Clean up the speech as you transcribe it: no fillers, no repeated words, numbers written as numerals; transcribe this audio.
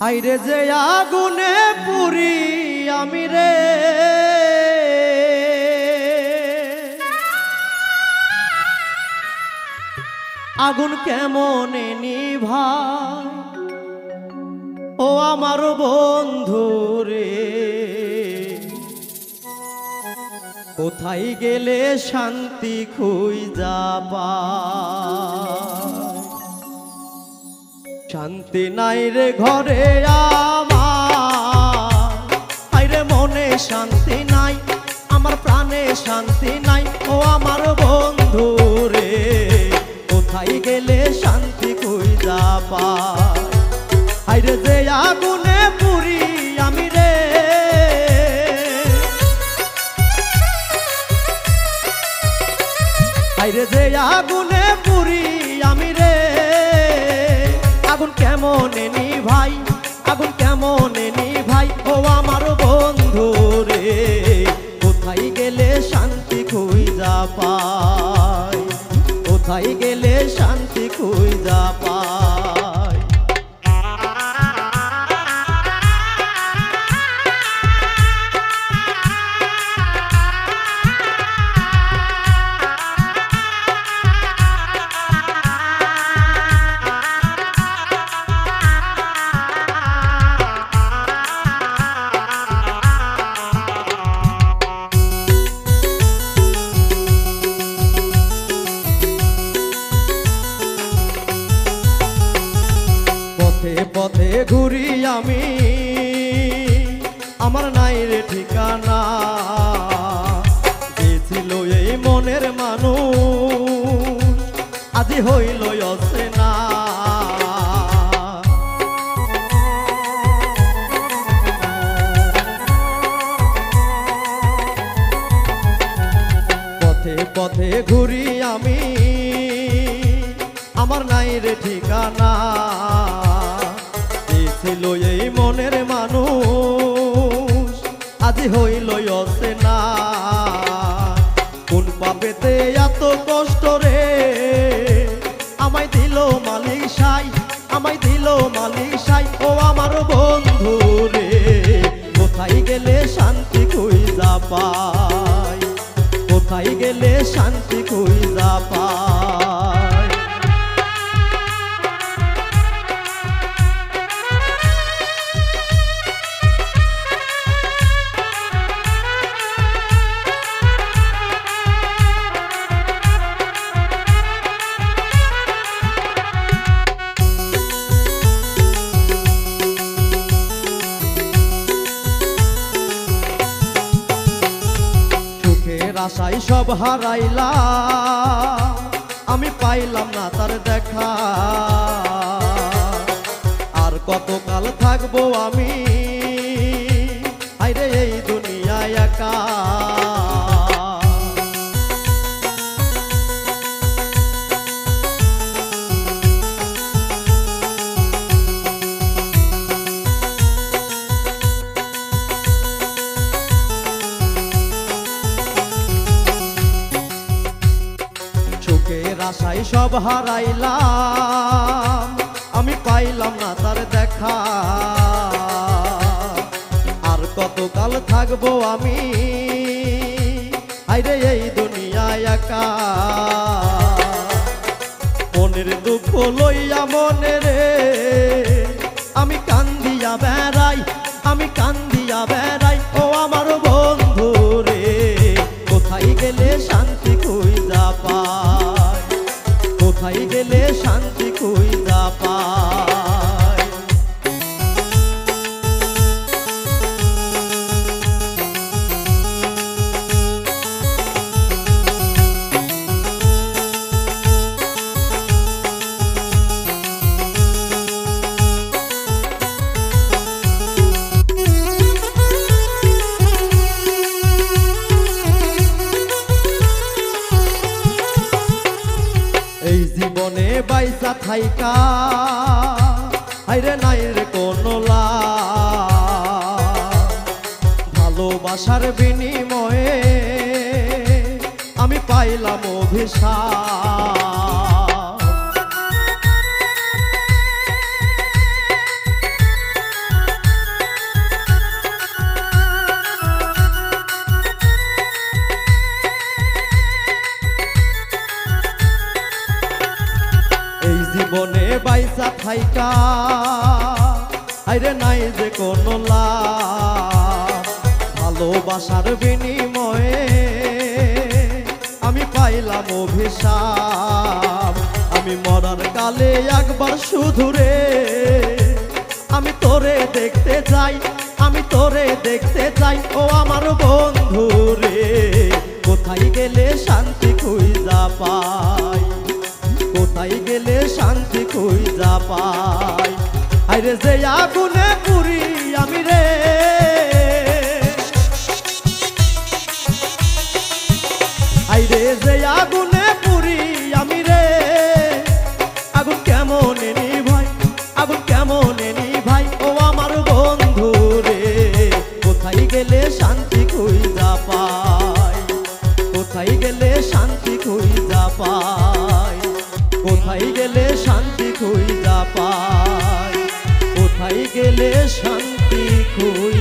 আইরে যে আগুনে পুরি আমি রে, আগুন কেমনে নিভায় ও আমার বন্ধু রে। কোথায় গেলে শান্তি খুঁজা পায়, শান্তি নাই রে ঘরে আমার, আইরে মনে শান্তি নাই, আমার প্রাণে শান্তি নাই ও আমার বন্ধু রে। কোথায় গেলে শান্তি খুঁজা পায়, আইরে যে আগুনে পুরি আমি রে, আইরে যে আগুনে পুরি আমি রে। আগুন কেমনে নিভাই, আগুন কেমনে নিভাই ও আমার বন্ধু রে। কোথায় গেলে শান্তি খুঁজা পাই, কোথায় গেলে শান্তি খুঁজা পাই। পথে ঘুরি আমি, আমার নাই রে ঠিকানা, যে ছিল এই মনের মানুষ আজি হইল অচেনা। পথে পথে ঘুরি আমি, আমার নাই রে ঠিকানা, ছিল এই মনের মানুষ আজি হইল অচেনা। কোন পাপেতে এত কষ্ট রে আমায় দিল মালিক সাই, আমায় দিল মালিক সাই ও আমার বন্ধু রে। কোথায় গেলে শান্তি খুঁজা পাই, কোথায় গেলে শান্তি খুঁজা পাই। আশাই সব হারাইলাম, আমি পাইলাম না তার দেখা, আর কতকাল থাকবো আমি আইরে এই দুনিয়ায় একা। আশাই সব হারাইলাম, আমি পাইলাম না তার দেখা, আর কতকাল থাকবো আমি আইরে এই দুনিয়ায় একা। মনের দুঃখ লইয়া মনে রে আমি কান্দিয়া বেড়াই, আমি কান্দিয়া বেড়াই ও আমার বন্ধু রে। কোথায় গেলে শান্তি খুঁজা পাই, কোথায় গেলে শান্তি খুঁজা পাই। এই জীবনে বাইসা থাইকা আইরে নাই রে কোনো লাভ, ভালোবাসার বিনিময়ে আমি পাইলাম অভিশাপ। জীবনে বাইসা থাইকা আইরে নাই যে কোনো লাভ, ভালোবাসার বিনিময়ে আমি পাইলাম অভিশাপ। আমি মরার কালে একবার শুধু রে আমি তোরে দেখতে চাই, আমি তোরে দেখতে চাই ও আমার বন্ধু রে। কোথায় গেলে শান্তি খুঁজা পাই, কোথায় গেলে শান্তি খুঁজা পাই। আইরে যে আগুনে পুরি আমি রে, আইরে যে আগুনে পুরি আমি রে, আগুন কেমন এনি ভাই, আগুন কেমন এনি ভাই ও আমার বন্ধু রে। কোথায় গেলে শান্তি খুঁজা পাই, কোথায় গেলে শান্তি খুঁজা পাই, কোথায় গেলে শান্তি খুঁজা পাই, কোথায় গেলে শান্তি খুঁজা